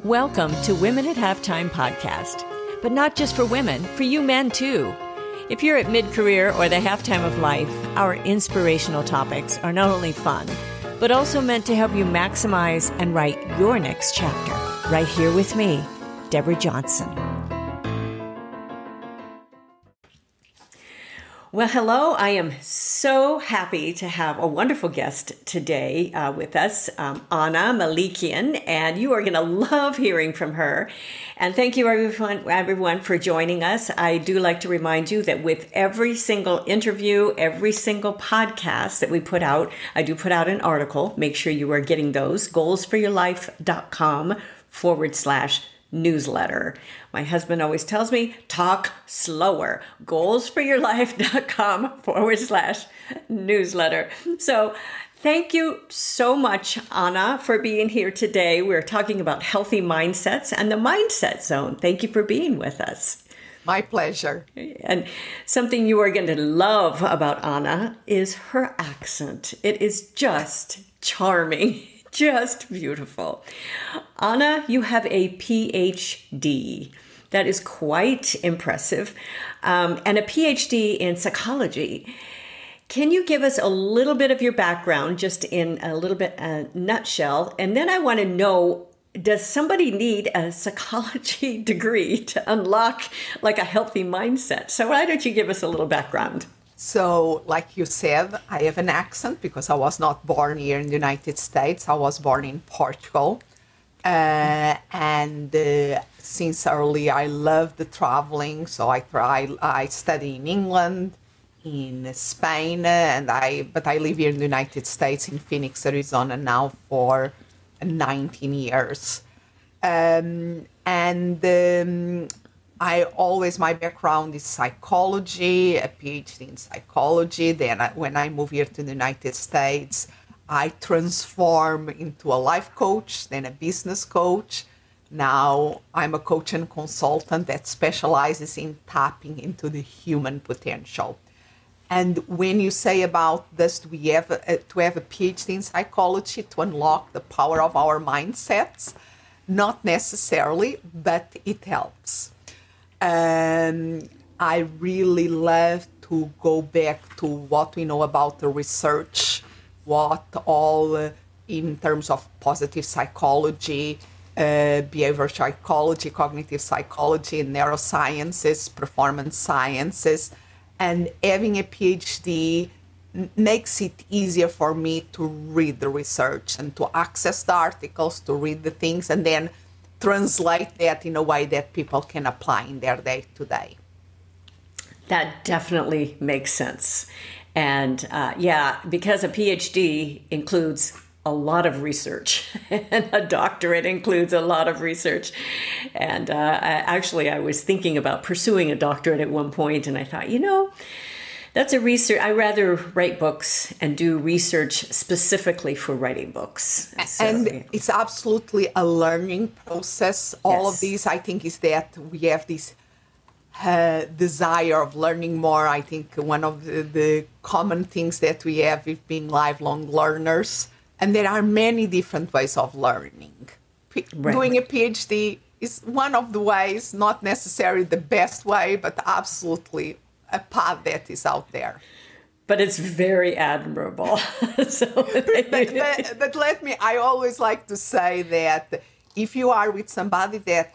Welcome to Women at Halftime podcast, but not just for women, for you men too. If you're at mid-career or the halftime of life, our inspirational topics are not only fun, but also meant to help you maximize and write your next chapter. Right here with me, Deborah Johnson. Well, hello. I am so happy to have a wonderful guest today with us, Anna Melikian, and you are going to love hearing from her. And thank you, everyone, for joining us. I do like to remind you that with every single interview, every single podcast that we put out, I do put out an article. Make sure you are getting those, goalsforyourlife.com/newsletter. My husband always tells me, talk slower. Goalsforyourlife.com/newsletter. So thank you so much, Anna, for being here today. We're talking about healthy mindsets and the Mindset Zone. Thank you for being with us. My pleasure. And something you are going to love about Anna is her accent. It is just charming. Just beautiful. Anna, you have a PhD. That is quite impressive. And a PhD in psychology. Can you give us a little bit of your background, just in a little bit nutshell? And then I want to know, does somebody need a psychology degree to unlock like a healthy mindset? So why don't you give us a little background? So, like you said, I have an accent because I was not born here in the United States. I was born in Portugal. And since early, I loved traveling. So I study in England, in Spain, but I live here in the United States, in Phoenix, Arizona now for 19 years. My background is psychology, a PhD in psychology. Then when I moved here to the United States, I transformed into a life coach, then a business coach. Now I'm a coach and consultant that specializes in tapping into the human potential. And when you say about this, we have to have a PhD in psychology to unlock the power of our mindsets, not necessarily, but it helps. I really love to go back to what we know about the research, in terms of positive psychology, behavioral psychology, cognitive psychology, neurosciences, performance sciences, and having a PhD makes it easier for me to read the research and to access the articles, to read the things, and then translate that in a way that people can apply in their day-to-day. That definitely makes sense. And because a PhD includes a lot of research and a doctorate includes a lot of research. And I was thinking about pursuing a doctorate at one point, and I thought, that's a research. I rather write books and do research specifically for writing books. And it's absolutely a learning process. All of these, I think, is that we have this desire of learning more. I think one of the common things that we have is being lifelong learners. And there are many different ways of learning. Doing a PhD is one of the ways, not necessarily the best way, but absolutely a path that is out there. But it's very admirable. I always like to say that if you are with somebody that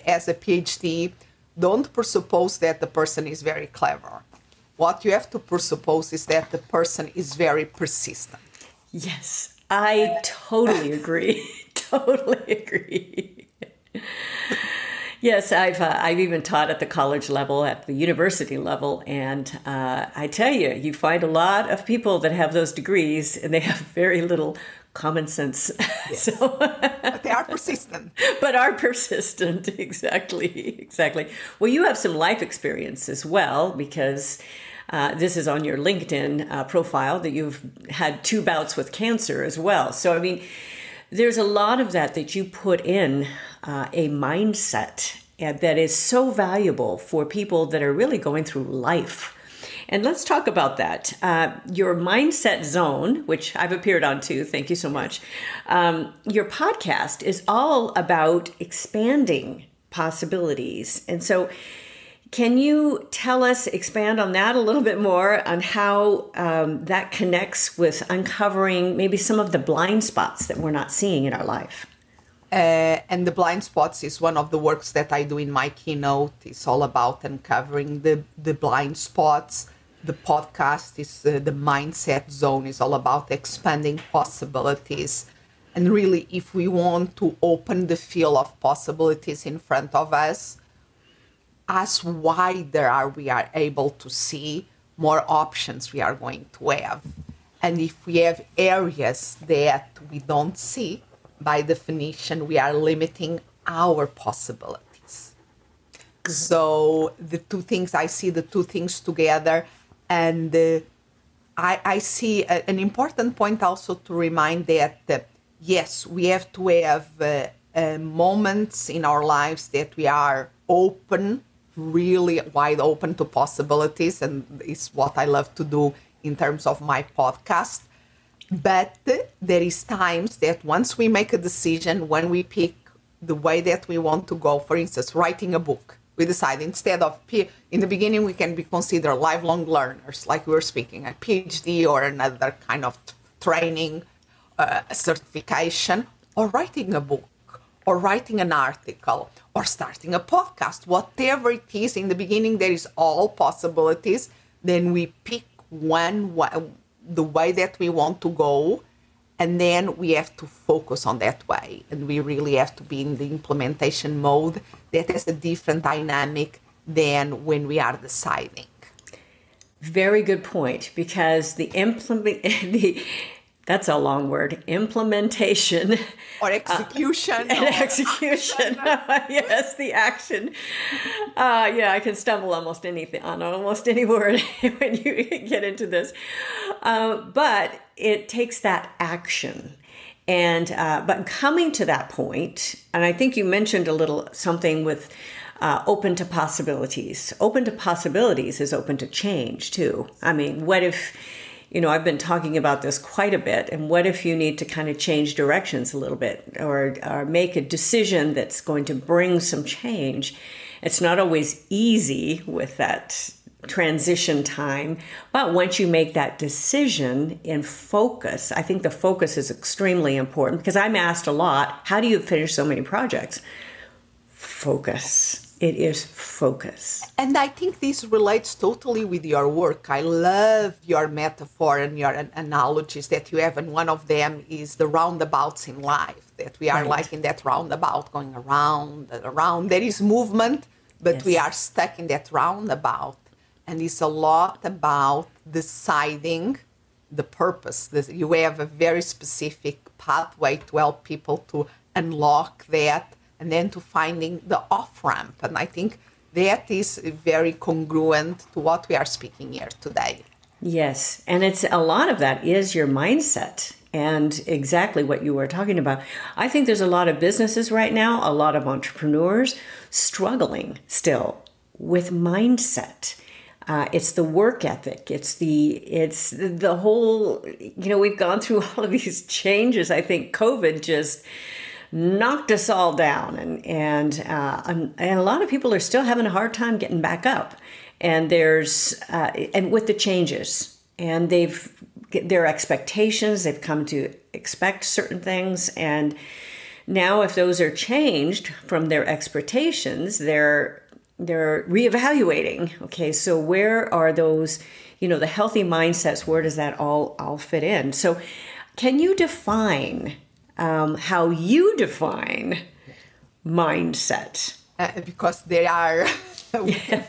has a PhD, don't presuppose that the person is very clever. What you have to presuppose is that the person is very persistent. Yes, I totally agree. Totally agree. Yes, I've even taught at the college level, at the university level, and I tell you, you find a lot of people that have those degrees, and they have very little common sense. Yes. But they are persistent. Exactly. Well, you have some life experience as well, because this is on your LinkedIn profile that you've had 2 bouts with cancer as well. So, I mean, there's a lot of that you put in a mindset that is so valuable for people that are really going through life. And let's talk about that. Your Mindset Zone, which I've appeared on too, thank you so much. Your podcast is all about expanding possibilities. And so can you expand on that a little bit more on how that connects with uncovering maybe some of the blind spots that we're not seeing in our life? And the blind spots is one of the works that I do in my keynote. It's all about uncovering the blind spots. The podcast is the Mindset Zone is all about expanding possibilities. And really, if we want to open the field of possibilities in front of us, as wider we are able to see, more options we are going to have. And if we have areas that we don't see, by definition, we are limiting our possibilities. So I see the two things together. And I see an important point also to remind that, yes, we have to have moments in our lives that we are open, really wide open to possibilities. And it's what I love to do in terms of my podcast. But there is times that once we make a decision, when we pick the way that we want to go, for instance, writing a book, we decide instead of, in the beginning, we can be considered lifelong learners, like we were speaking, a PhD or another kind of training, certification, or writing a book, or writing an article, or starting a podcast, whatever it is. In the beginning, there is all possibilities. Then we pick the way that we want to go, and then we have to focus on that way. And we really have to be in the implementation mode that has a different dynamic than when we are deciding. Very good point, because that's a long word, implementation. Or execution. Execution. Yes, the action. I can stumble on almost any word when you get into this. But it takes that action. And but coming to that point, and I think you mentioned a little something with open to possibilities. Open to possibilities is open to change too. I mean, what if, I've been talking about this quite a bit, and what if you need to kind of change directions a little bit or make a decision that's going to bring some change? It's not always easy with that transition time, but once you make that decision in focus, I think the focus is extremely important, because I'm asked a lot, how do you finish so many projects? Focus. It is focus. And I think this relates totally with your work. I love your metaphor and your analogies that you have. And one of them is the roundabouts in life, that we are like in that roundabout going around and around. There is movement, but we are stuck in that roundabout. And it's a lot about deciding the purpose. You have a very specific pathway to help people to unlock that, and then to finding the off-ramp. And I think that is very congruent to what we are speaking here today. Yes, and it's a lot of that is your mindset, and exactly what you were talking about. I think there's a lot of businesses right now, a lot of entrepreneurs struggling still with mindset. It's the work ethic. It's the whole, we've gone through all of these changes. I think COVID just knocked us all down, and a lot of people are still having a hard time getting back up. And there's and with the changes, and their expectations, they've come to expect certain things, and now if those are changed from their expectations, they're reevaluating. Okay, so where are those, the healthy mindsets? Where does that all fit in? So, can you define how you define mindset? Because they are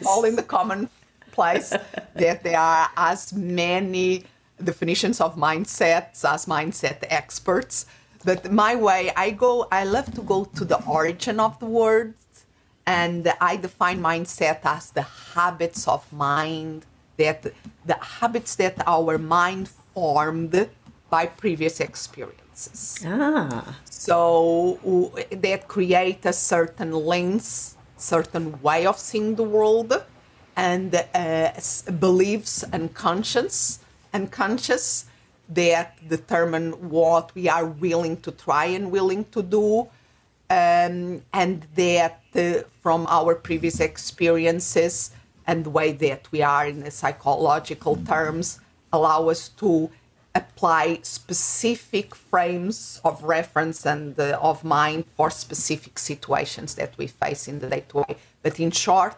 all in the common place, that there are as many definitions of mindsets as mindset experts. But my way, I love to go to the origin of the word, and I define mindset as the habits of mind, the habits that our mind formed by previous experiences. So that create a certain lens, certain way of seeing the world, and beliefs unconscious that determine what we are willing to try and willing to do, and that from our previous experiences and the way that we are in the psychological terms allow us to apply specific frames of reference and of mind for specific situations that we face in the day-to-day. But in short,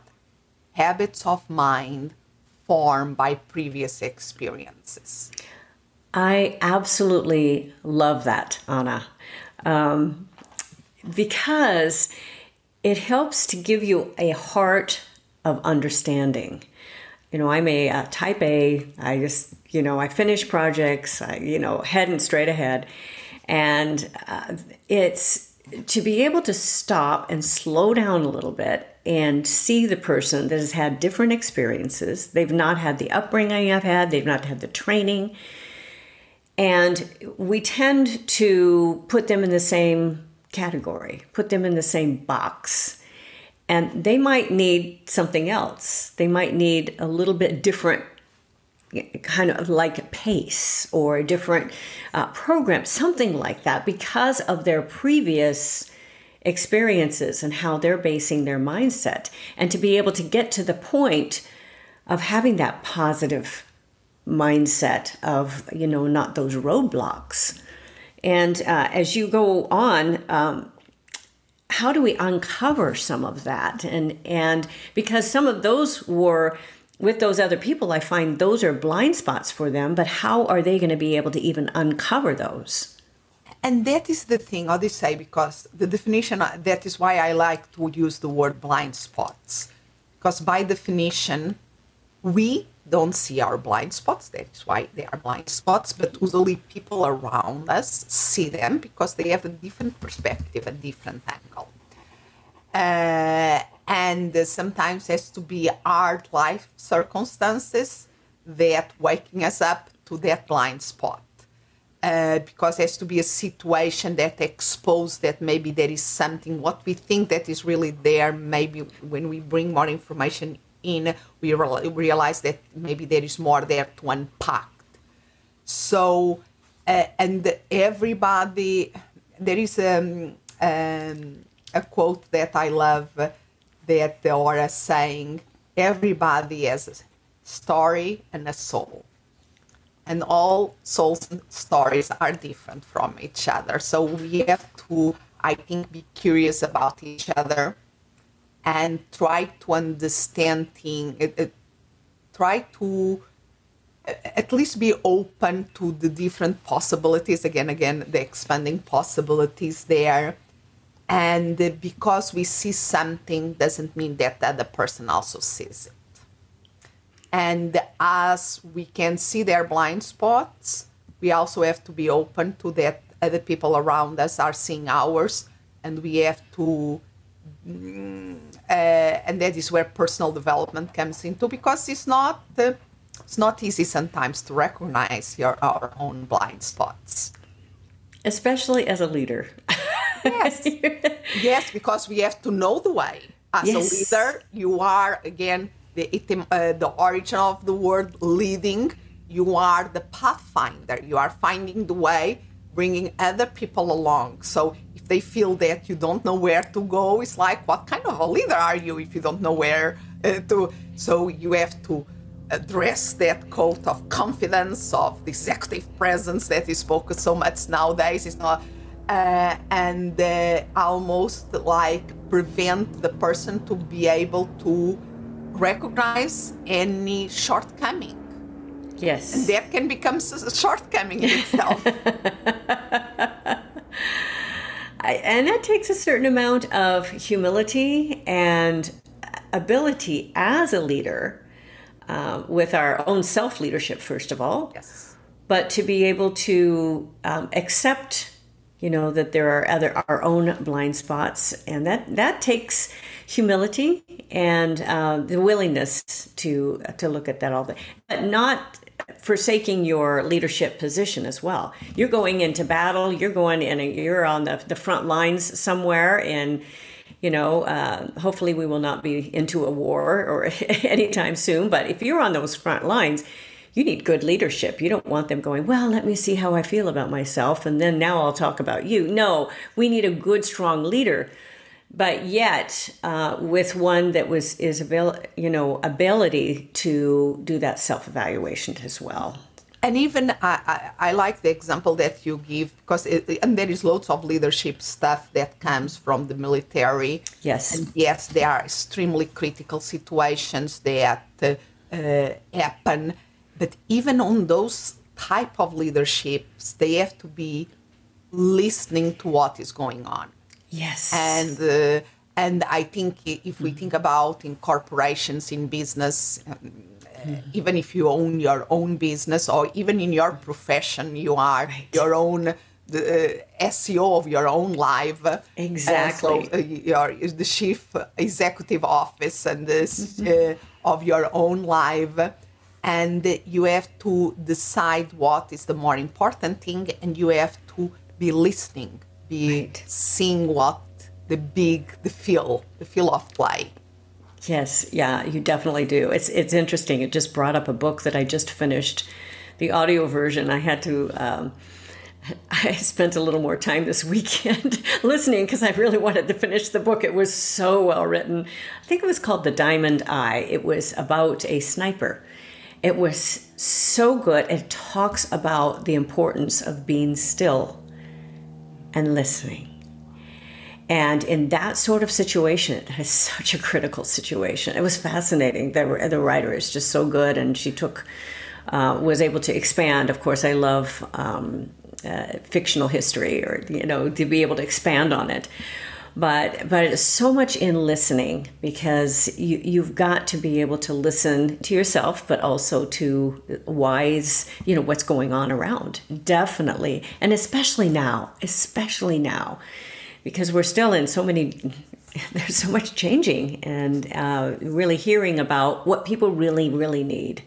habits of mind formed by previous experiences. I absolutely love that, Anna, because it helps to give you a heart of understanding. I'm a type A. I just, I finish projects, heading straight ahead. And it's to be able to stop and slow down a little bit and see the person that has had different experiences. They've not had the upbringing I've had. They've not had the training. And we tend to put them in the same category, put them in the same box. And they might need something else. They might need a little bit different kind of like a pace or a different program, something like that, because of their previous experiences and how they're basing their mindset. And to be able to get to the point of having that positive mindset of, not those roadblocks. And as you go on, how do we uncover some of that? And because some of those were with those other people, I find those are blind spots for them, but how are they going to be able to even uncover those? And that is the thing, how do you say, because the definition, that is why I like to use the word blind spots. Because by definition, we don't see our blind spots. That is why they are blind spots. But usually people around us see them because they have a different perspective, a different angle. And sometimes has to be hard life circumstances that waking us up to that blind spot. Because it has to be a situation that exposes that maybe there is something, what we think that is really there, maybe when we bring more information in, we realize that maybe there is more there to unpack. So, and everybody, there is a quote that I love that they are saying, everybody has a story and a soul. And all souls and stories are different from each other. So we have to, I think, be curious about each other and try to understand things, try to at least be open to the different possibilities, again, the expanding possibilities there. And because we see something doesn't mean that the other person also sees it. And as we can see their blind spots, we also have to be open to that other people around us are seeing ours, and we have to, and that is where personal development comes into, because it's not easy sometimes to recognize our own blind spots. Especially as a leader. Yes, yes, because we have to know the way. As a leader, you are, again, the origin of the word leading, you are the pathfinder. You are finding the way, bringing other people along. So if they feel that you don't know where to go, it's like, what kind of a leader are you if you don't know where to? So you have to address that coat of confidence, of the executive presence that is spoken so much nowadays. It's not, and almost like prevent the person to be able to recognize any shortcoming. Yes. And that can become a shortcoming in itself. And that takes a certain amount of humility and ability as a leader, with our own self-leadership, first of all. Yes. But to be able to accept, that there are our own blind spots, and that takes humility and the willingness to look at that all day, but not forsaking your leadership position as well. You're going into battle. You're on the front lines somewhere in Hopefully we will not be into a war or anytime soon. But if you're on those front lines, you need good leadership. You don't want them going, well, let me see how I feel about myself, and then now I'll talk about you. No, we need a good, strong leader, but yet with one that is ability to do that self-evaluation as well. And even I like the example that you give, because and there is lots of leadership stuff that comes from the military. Yes. And yes, there are extremely critical situations that happen. But even on those type of leaderships, they have to be listening to what is going on. Yes. And I think if we think about in corporations, in business, even if you own your own business, or even in your profession, you are your own SEO of your own life. Exactly. So you're the chief executive office and this of your own life. And you have to decide what is the more important thing, and you have to be listening, seeing what the feel of play. Yes, yeah, you definitely do. It's interesting. It just brought up a book that I just finished, the audio version. I had to, I spent a little more time this weekend listening because I really wanted to finish the book. It was so well written. I think it was called The Diamond Eye. It was about a sniper. It was so good. It talks about the importance of being still and listening. And in that sort of situation, it is such a critical situation. It was fascinating. The writer is just so good, and she was able to expand. Of course, I love fictional history, or to be able to expand on it. But it's so much in listening, because you've got to be able to listen to yourself, but also to what's going on around. Definitely. And especially now, because we're still in there's so much changing, and really hearing about what people really, really need.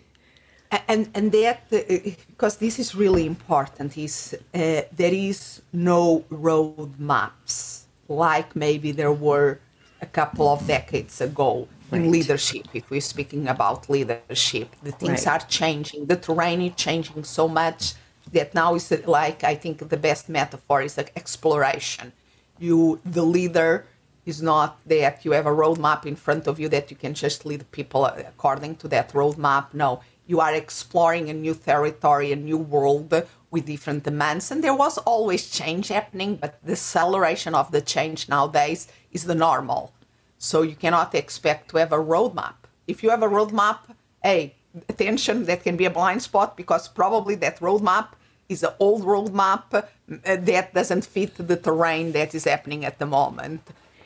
And that, because this is really important, is there is no road maps like maybe there were a couple of decades ago in leadership. If we're speaking about leadership, the things are changing. The terrain is changing so much that now is like, I think the best metaphor is like exploration. The leader is not that you have a roadmap in front of you that you can just lead people according to that roadmap. No, you are exploring a new territory, a new world with different demands. And there was always change happening, but the acceleration of the change nowadays is the normal. So you cannot expect to have a roadmap. If you have a roadmap, attention, that can be a blind spot, because probably that roadmap is an old roadmap that doesn't fit the terrain that is happening at the moment.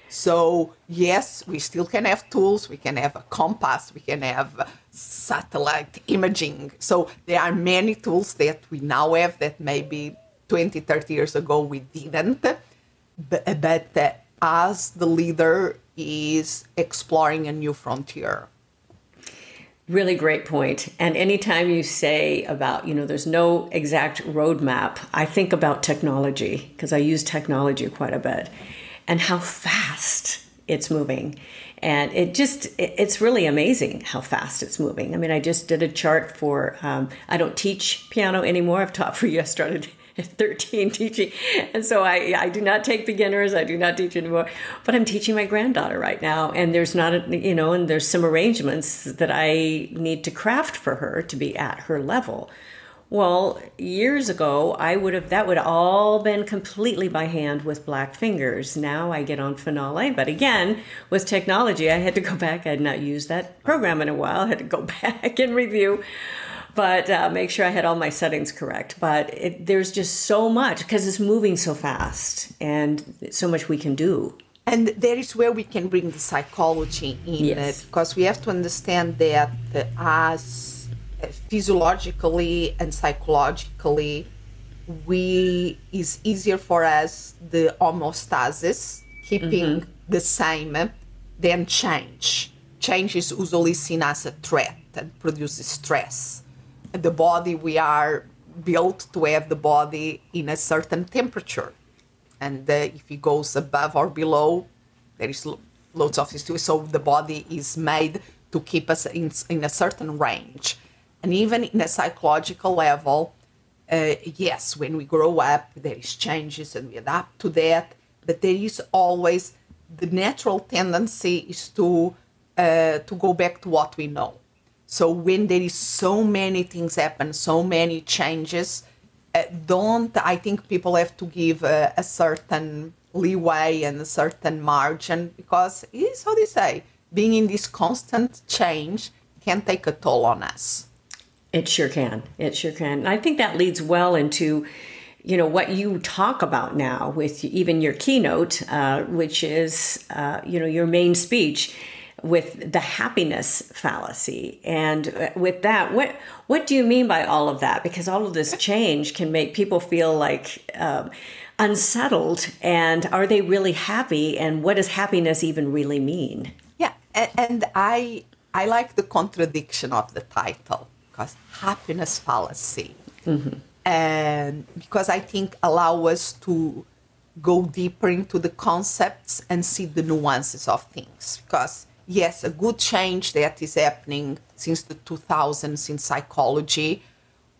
So yes, we still can have tools. We can have a compass. We can have satellite imaging. So there are many tools that we now have that maybe 20, 30 years ago we didn't. But as the leader is exploring a new frontier. Really great point. And anytime you say about, there's no exact roadmap, I think about technology, because I use technology quite a bit, and how fast it's moving. And it's really amazing how fast it's moving. I mean, I just did a chart for, I don't teach piano anymore. I've taught for years. I started at 13 teaching. And so I do not take beginners. I do not teach anymore. But I'm teaching my granddaughter right now. And there's and there's some arrangements that I need to craft for her to be at her level. Well, years ago, that would all been completely by hand with black fingers. Now I get on Finale. But again, with technology, I had to go back. I had not used that program in a while. I had to go back and review, but make sure I had all my settings correct. But there's just so much, because it's moving so fast, and so much we can do. And there is where we can bring the psychology in. Yes. Because we have to understand that as physiologically and psychologically, is easier for us the homeostasis, keeping the same, than change. Change is usually seen as a threat and produces stress. The body, we are built to have the body in a certain temperature. And if it goes above or below, There is loads of history. So the body is made to keep us in a certain range. And even in a psychological level, yes, when we grow up, there is changes and we adapt to that. But there is always the natural tendency is to go back to what we know. So when there is so many things happen, so many changes, I think people have to give a certain leeway and a certain margin, because it is, how do you say, being in this constant change can take a toll on us. It sure can. It sure can. And I think that leads well into, what you talk about now with even your keynote, which is, your main speech with the happiness fallacy. And with that, what do you mean by all of that? Because all of this change can make people feel like unsettled. And are they really happy? And what does happiness even really mean? Yeah, and I like the contradiction of the title, because happiness fallacy. Mm-hmm. And because I think allow us to go deeper into the concepts and see the nuances of things. Because yes, a good change that is happening since the 2000s in psychology.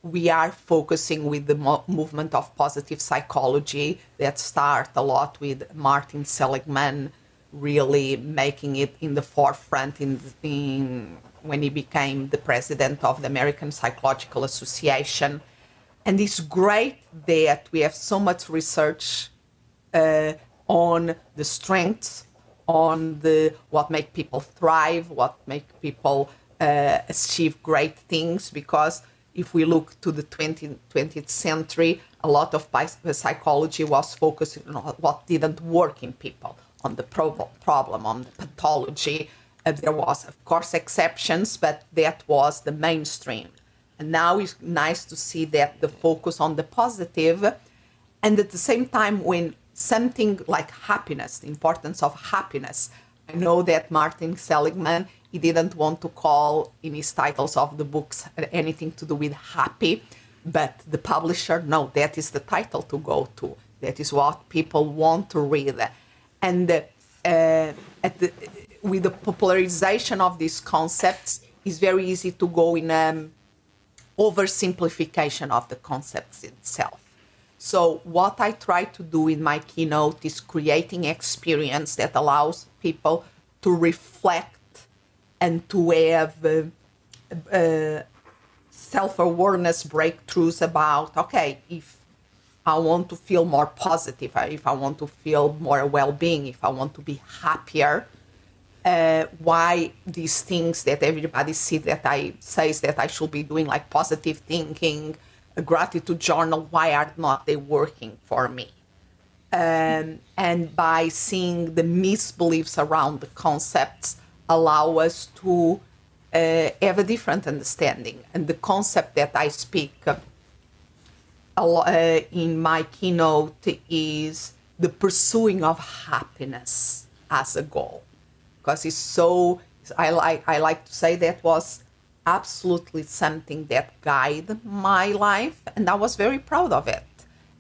We are focusing with the movement of positive psychology that start a lot with Martin Seligman really making it in the forefront when he became the president of the American Psychological Association. And it's great that we have so much research on the strengths, on what make people thrive, what make people achieve great things. Because if we look to the 20th century, a lot of psychology was focused on what didn't work in people, on the problem, on the pathology. There was, of course, exceptions, but that was the mainstream. And now it's nice to see that the focus on the positive, and at the same time, when something like happiness, the importance of happiness, I know that Martin Seligman, he didn't want to call in his titles of the books anything to do with happy, but the publisher, no, that is the title to go to. That is what people want to read. And with the popularization of these concepts, it's very easy to go in oversimplification of the concepts itself. So what I try to do in my keynote is creating experience that allows people to reflect and to have self-awareness breakthroughs about, okay, if I want to feel more positive, if I want to feel more well-being, if I want to be happier, why these things that everybody says that I should be doing, like positive thinking, a gratitude journal, why are not they working for me? And by seeing the misbeliefs around the concepts, allow us to have a different understanding. And the concept that I speak in my keynote is the pursuing of happiness as a goal. Because it's so, I like to say that was absolutely something that guided my life, and I was very proud of it.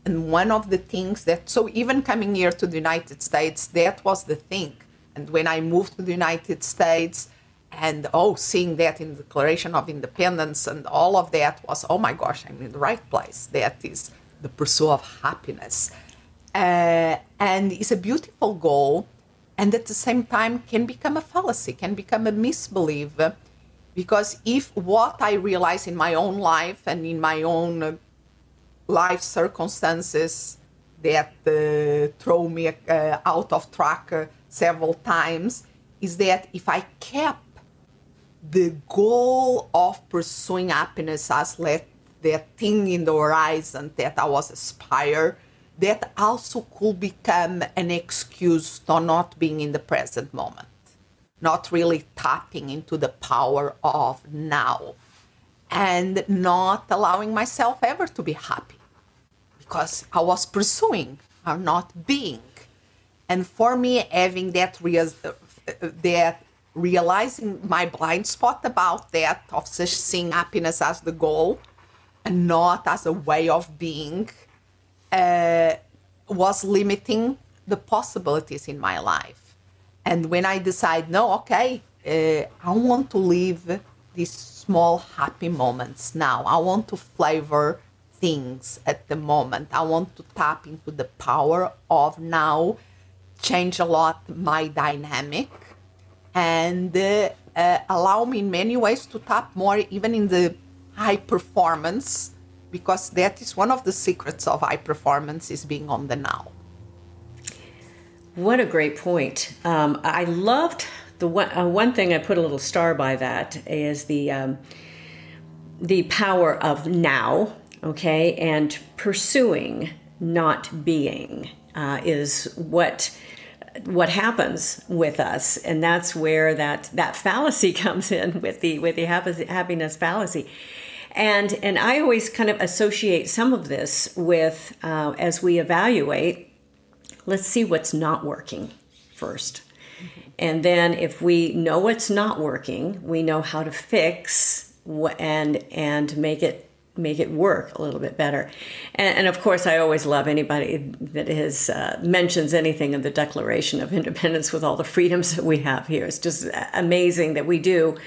And one of the things so even coming here to the United States, that was the thing. And when I moved to the United States and seeing that in the Declaration of Independence and all of that was, oh my gosh, I'm in the right place. That is the pursuit of happiness. And it's a beautiful goal. And at the same time can become a fallacy, can become a misbelief. Because if what I realize in my own life and in my own life circumstances that throw me out of track several times, is that if I kept the goal of pursuing happiness as that thing in the horizon that I was aspire, that also could become an excuse for not being in the present moment, not really tapping into the power of now, and not allowing myself ever to be happy because I was pursuing or not being. And for me, having that realizing my blind spot about that, of such seeing happiness as the goal and not as a way of being, was limiting the possibilities in my life. And when I decide, no, okay, I want to live these small happy moments now. I want to flavor things at the moment. I want to tap into the power of now, change a lot my dynamic, and allow me in many ways to tap more even in the high performance, because that is one of the secrets of high performance, is being on the now. What a great point. I loved the one thing I put a little star by that is the power of now, okay, and pursuing, not being, is what happens with us, and that's where that fallacy comes in with the happiness fallacy. And I always kind of associate some of this with as we evaluate. Let's see what's not working first. And then if we know what's not working, we know how to fix and make it work a little bit better. And of course, I always love anybody that mentions anything in the Declaration of Independence with all the freedoms that we have here. It's just amazing that we do.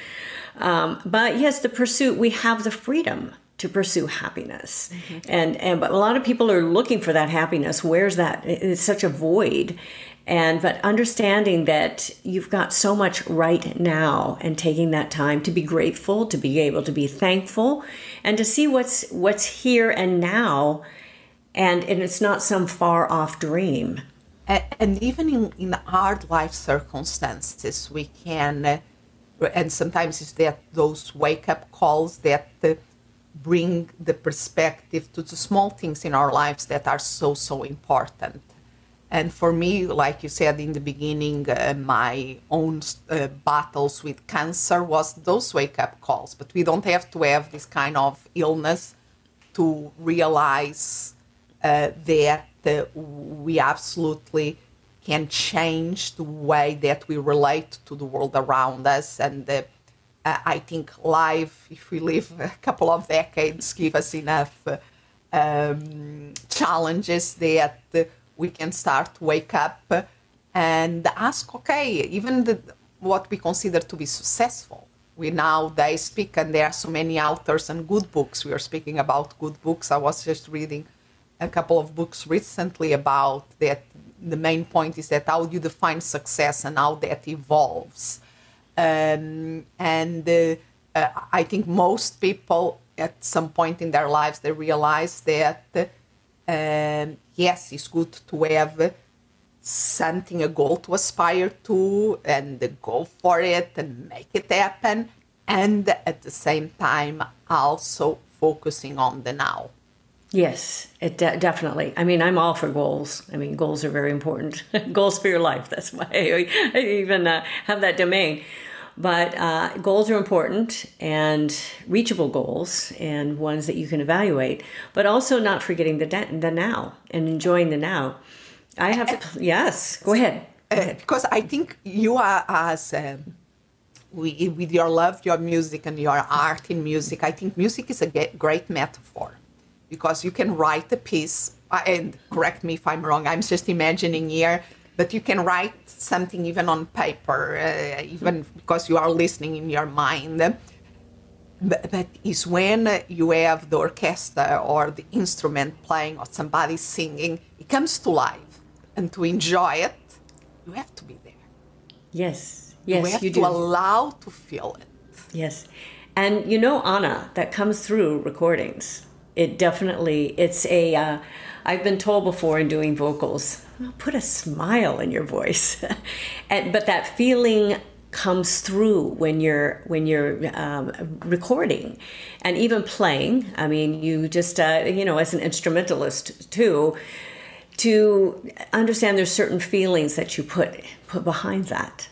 But yes, the pursuit, we have the freedom to pursue happiness. But a lot of people are looking for that happiness. Where's that? It's such a void. But understanding that you've got so much right now, and taking that time to be grateful, to be able to be thankful, and to see what's here and now, and it's not some far off dream. And even in hard life circumstances, we can, and sometimes it's that those wake up calls that bring the perspective to the small things in our lives that are so important. And for me, like you said in the beginning, my own battles with cancer was those wake-up calls. But we don't have to have this kind of illness to realize that we absolutely can change the way that we relate to the world around us. And I think life, if we live a couple of decades, give us enough challenges that we can start to wake up and ask, okay, even what we consider to be successful. We nowadays speak, and there are so many authors and good books. We are speaking about good books. I was just reading a couple of books recently about that. The main point is that how you define success and how that evolves. I think most people at some point in their lives, they realize that yes, it's good to have something, a goal to aspire to, and go for it and make it happen, and at the same time also focusing on the now. Yes, it definitely. I mean, I'm all for goals. I mean, goals are very important. Goals for your life. That's why I even have that domain. But goals are important, and reachable goals, and ones that you can evaluate, but also not forgetting the now and enjoying the now. I have yes, go ahead. Because I think you are, as with your love, your music, and your art in music, I think music is a great metaphor, because you can write a piece, and correct me if I'm wrong, I'm just imagining here, but you can write something even on paper, even because you are listening in your mind. But it's when you have the orchestra or the instrument playing or somebody singing, it comes to life. And to enjoy it, you have to be there. Yes, you have to allow to feel it. Yes. And Anna, that comes through recordings. It definitely, I've been told before in doing vocals, put a smile in your voice. But that feeling comes through when you're recording and even playing. I mean, you just, as an instrumentalist too, to understand there's certain feelings that you put behind that.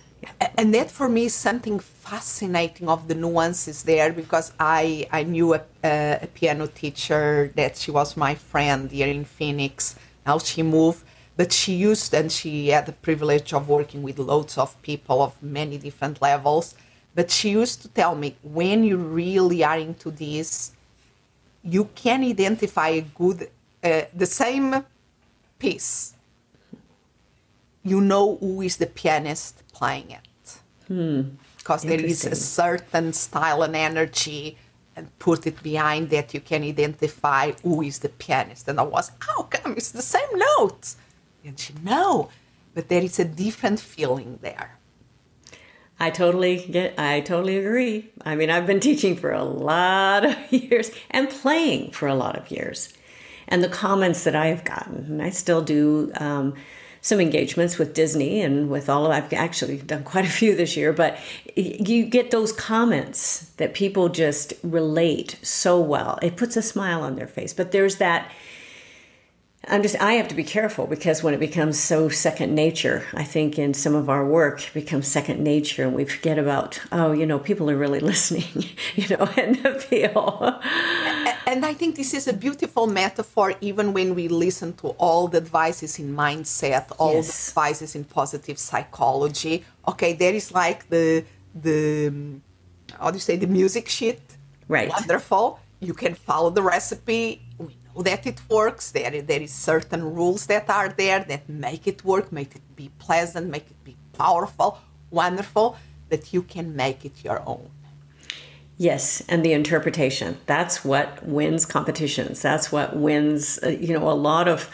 And that for me is something fascinating of the nuances there, because I knew a piano teacher that she was my friend here in Phoenix. Now she moved, but she had the privilege of working with loads of people of many different levels. But she used to tell me, when you really are into this, you can identify the same piece, you know who is the pianist playing it. Because there is a certain style and energy and put it behind that you can identify who is the pianist. And I was, how come it's the same notes? And she, no, but there is a different feeling there. I totally agree. I mean, I've been teaching for a lot of years and playing for a lot of years. And the comments that I've gotten, and I still do some engagements with Disney and with I've actually done quite a few this year, but you get those comments that people just relate so well. It puts a smile on their face. But there's that, I have to be careful because when it becomes so second nature, I think in some of our work it becomes second nature and we forget about, people are really listening, and the feel. And I think this is a beautiful metaphor even when we listen to all the advices in mindset, all the advices in positive psychology. Okay, there is like the how do you say, the music sheet. Right. Wonderful. You can follow the recipe. We know that it works. There is certain rules that are there that make it work, make it be pleasant, make it be powerful, wonderful, that you can make it your own. Yes, and the interpretation. That's what wins competitions. That's what wins, a lot of,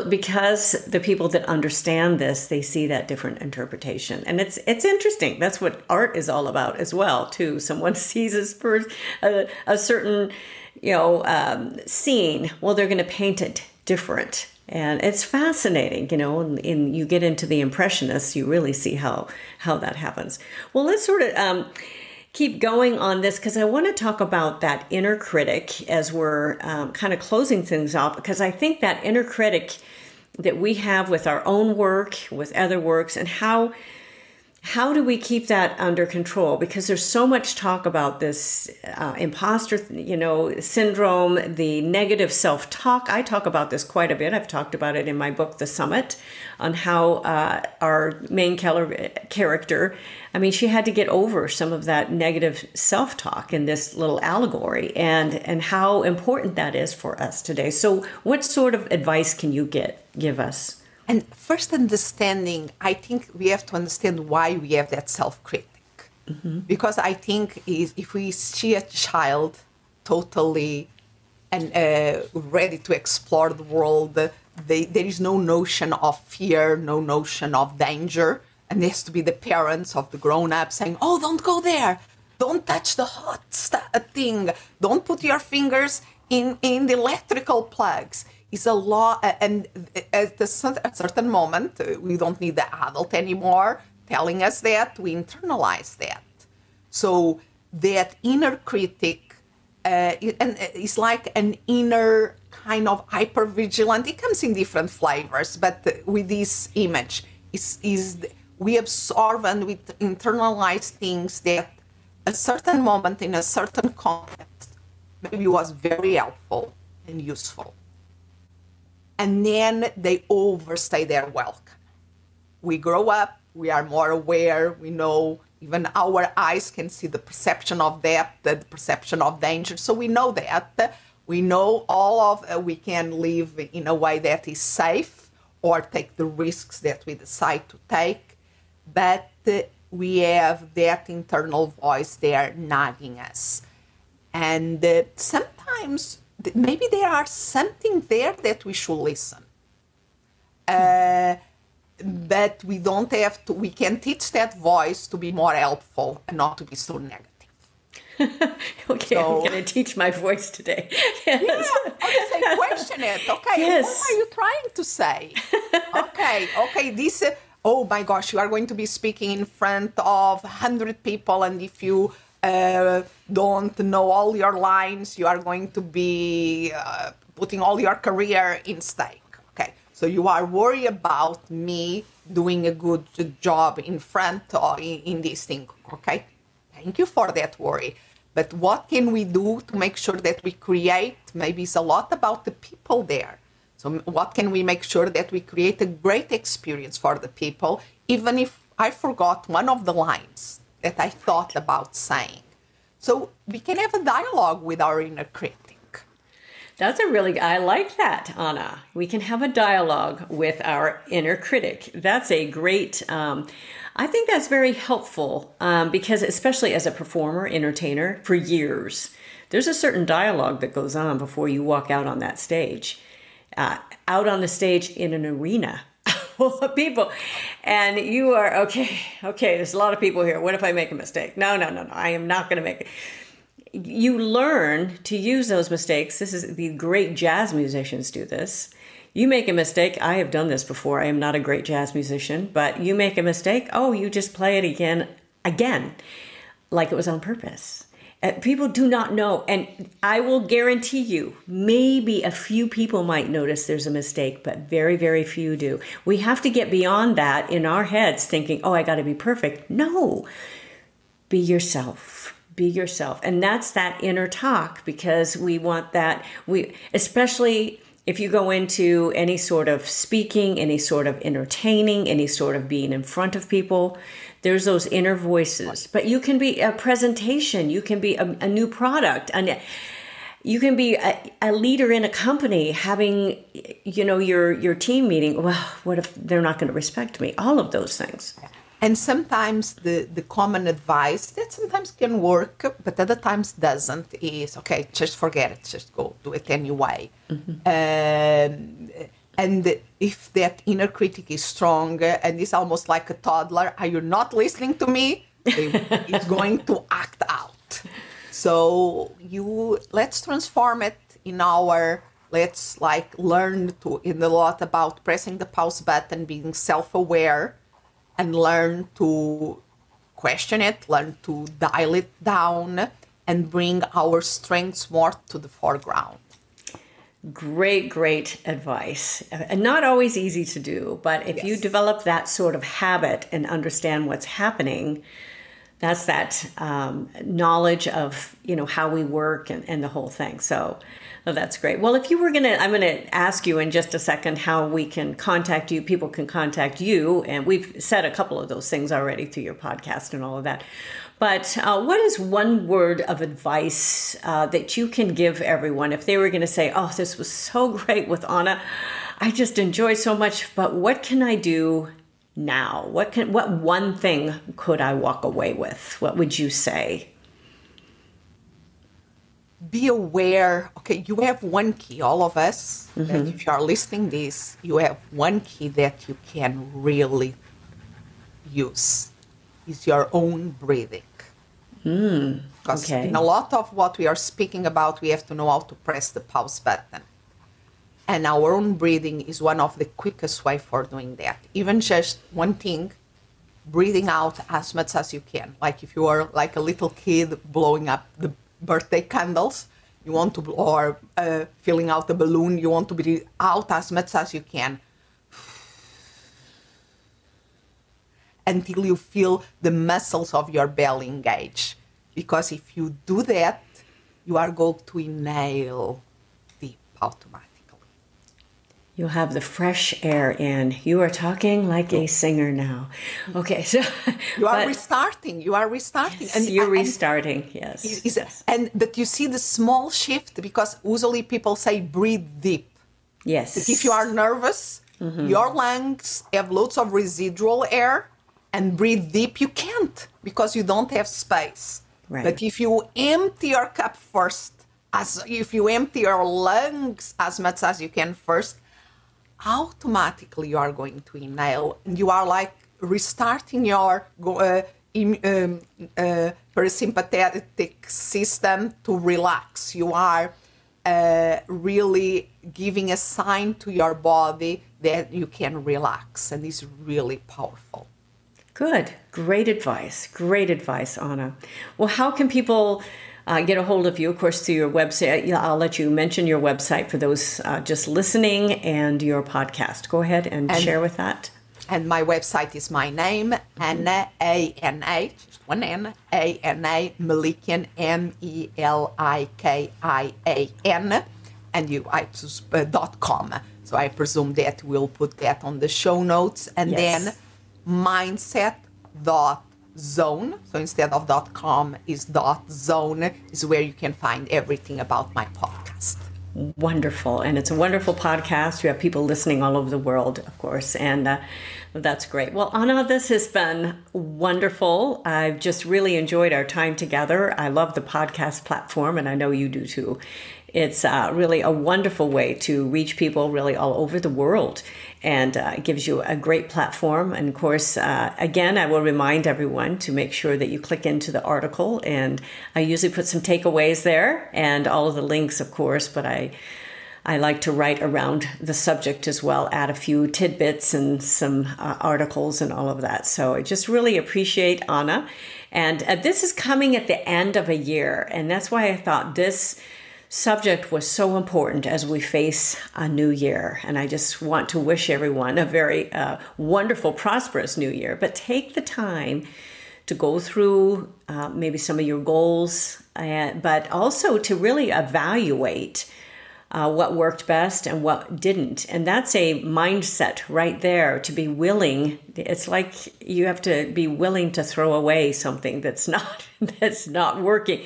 because the people that understand this, they see that different interpretation. And it's interesting. That's what art is all about as well, too. Someone sees us for a certain, scene. Well, they're going to paint it different. And it's fascinating, and you get into the Impressionists, you really see how that happens. Well, let's sort of keep going on this because I want to talk about that inner critic as we're kind of closing things off, because I think that inner critic that we have with our own work, with other works, and how do we keep that under control? Because there's so much talk about this imposter, syndrome, the negative self-talk. I talk about this quite a bit. I've talked about it in my book, The Summit, on how our main character, she had to get over some of that negative self-talk in this little allegory, and how important that is for us today. So what sort of advice can you give us? And first understanding, I think we have to understand why we have that self-critic. Mm-hmm. Because I think if we see a child totally and ready to explore the world, there is no notion of fear, no notion of danger. And there has to be the parents of the grown-up saying, oh, don't go there. Don't touch the hot thing. Don't put your fingers in the electrical plugs. Is a law, and at a certain moment, we don't need the adult anymore telling us that. We internalize that. So that inner critic is like an inner kind of hypervigilant. It comes in different flavors, but with this image, we absorb and we internalize things that a certain moment in a certain context maybe was very helpful and useful. And then they overstay their welcome. We grow up, we are more aware, we know, even our eyes can see the perception of depth, the perception of danger. So we know that. We know we can live in a way that is safe or take the risks that we decide to take. But we have that internal voice there nagging us. And sometimes maybe there are something there that we should listen. But we don't have to, we can teach that voice to be more helpful and not to be so negative. Okay, so, I'm going to teach my voice today. Yes. Yeah, I say question it. Okay, yes. What are you trying to say? Okay, this, oh my gosh, you are going to be speaking in front of 100 people, and if you don't know all your lines, you are going to be putting all your career in stake. Okay, so you are worried about me doing a good job in front or in this thing. Okay, thank you for that worry. But what can we do to make sure that we create? Maybe it's a lot about the people there. So what can we make sure that we create a great experience for the people, even if I forgot one of the lines that I thought about saying. So we can have a dialogue with our inner critic. I like that, Anna. We can have a dialogue with our inner critic. That's a great, I think that's very helpful because especially as a performer, entertainer, for years, there's a certain dialogue that goes on before you walk out on that stage, out on the stage in an arena full of people. And you are, okay, there's a lot of people here. What if I make a mistake? No, I am not going to make it. You learn to use those mistakes. This is the great jazz musicians do this. You make a mistake. I have done this before. I am not a great jazz musician, but you make a mistake. Oh, you just play it again, like it was on purpose. People do not know. And I will guarantee you, maybe a few people might notice there's a mistake, but very, very few do. We have to get beyond that in our heads thinking, oh, I got to be perfect. No, be yourself. Be yourself. And that's that inner talk, because we want that. Especially if you go into any sort of speaking, any sort of entertaining, any sort of being in front of people, there's those inner voices. But you can be a presentation, you can be a new product, and you can be a leader in a company having, your team meeting. Well, what if they're not going to respect me? All of those things. And sometimes the common advice that sometimes can work, but other times doesn't, is, okay, just forget it, just go do it anyway. Mm-hmm. And if that inner critic is strong and is almost like a toddler, are you not listening to me? It's going to act out. So let's transform it in let's learn in a lot about pressing the pause button, being self-aware, and learn to question it, learn to dial it down, and bring our strengths more to the foreground. Great advice. And not always easy to do, but if you develop that sort of habit and understand what's happening, that's that knowledge of, how we work and the whole thing. So that's great. Well, if you were I'm going to ask you in just a second how we can contact you. People can contact you. And we've said a couple of those things already through your podcast and all of that. But what is one word of advice that you can give everyone if they were going to say, oh, this was so great with Anna. I just enjoyed so much. But what can I do now? What one thing could I walk away with? What would you say? Be aware, okay, you have one key, all of us, that if you are listening this, you have one key that you can really use, is your own breathing. Because in a lot of what we are speaking about, we have to know how to press the pause button. And our own breathing is one of the quickest way for doing that. Even just one thing, breathing out as much as you can. Like if you are like a little kid blowing up the birthday candles, you want to, or filling out the balloon, you want to breathe out as much as you can until you feel the muscles of your belly engage. Because if you do that, you are going to inhale deep automatically. You'll have the fresh air in. You are talking like a singer now. Okay, so you are restarting. Yes, and you're restarting. Yes. But you see the small shift, because usually people say breathe deep. Yes. But if you are nervous, your lungs have lots of residual air, and breathe deep you can't, because you don't have space. Right. But if you empty your cup first, if you empty your lungs as much as you can first, automatically you are going to inhale, and you are like restarting your parasympathetic system to relax. You are really giving a sign to your body that you can relax, and it's really powerful. Good. Great advice, Anna. Well, how can people get a hold of you? Of course, through your website. I'll let you mention your website for those just listening, and your podcast. Go ahead and share with that. And my website is my name, Anna, A-N-A, just one N, A-N-A, Melikian, M-E-L-I-K-I-A-N, and .com. So I presume that we'll put that on the show notes. And then mindset.zone. So instead of .com is .zone, is where you can find everything about my podcast. You'll have the fresh air in. You are talking like a singer now. Okay, so you're restarting. Yes. Mindset.zone. So instead of .com is .zone. So instead of .com is .zone. So instead of .com is .zone. is where you can find everything about my podcast. Wonderful. And it's a wonderful podcast. We have people listening all over the world, of course. And that's great. Well, Anna, this has been wonderful. I've just really enjoyed our time together. I love the podcast platform, and I know you do too. It's really a wonderful way to reach people really all over the world, and it gives you a great platform. And of course, again, I will remind everyone to make sure that you click into the article, and I usually put some takeaways there and all of the links, of course, but I like to write around the subject as well, add a few tidbits and some articles and all of that. So I just really appreciate Anna. And this is coming at the end of a year, and that's why I thought this subject was so important as we face a new year. And I just want to wish everyone a very wonderful, prosperous new year. But take the time to go through maybe some of your goals, but also to really evaluate what worked best and what didn't. And that's a mindset right there, to be willing. It's like you have to be willing to throw away something that's not working.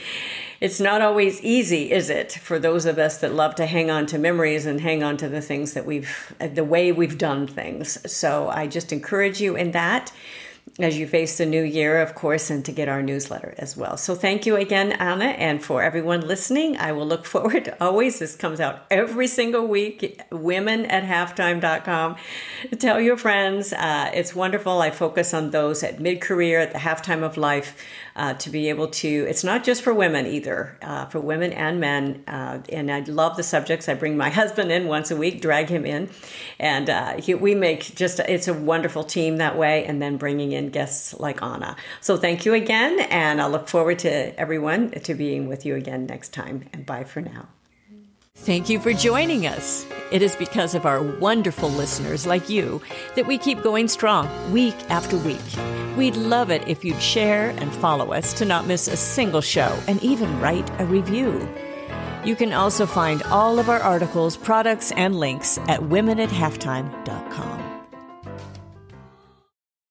It's not always easy, is it, for those of us that love to hang on to memories and hang on to the things that the way we've done things. So I just encourage you in that as you face the new year, of course, and to get our newsletter as well. So thank you again, Anna. And for everyone listening, I will look forward always. This comes out every single week, womenathalftime.com. Tell your friends. It's wonderful. I focus on those at mid-career, at the halftime of life, to be able to, it's not just for women either, for women and men. And I love the subjects. I bring my husband in once a week, drag him in. And we make it's a wonderful team that way. And then bringing in guests like Anna. So thank you again. And I look forward to everyone to being with you again next time. And bye for now. Thank you for joining us. It is because of our wonderful listeners like you that we keep going strong week after week. We'd love it if you'd share and follow us to not miss a single show, and even write a review. You can also find all of our articles, products, and links at womenathalftime.com.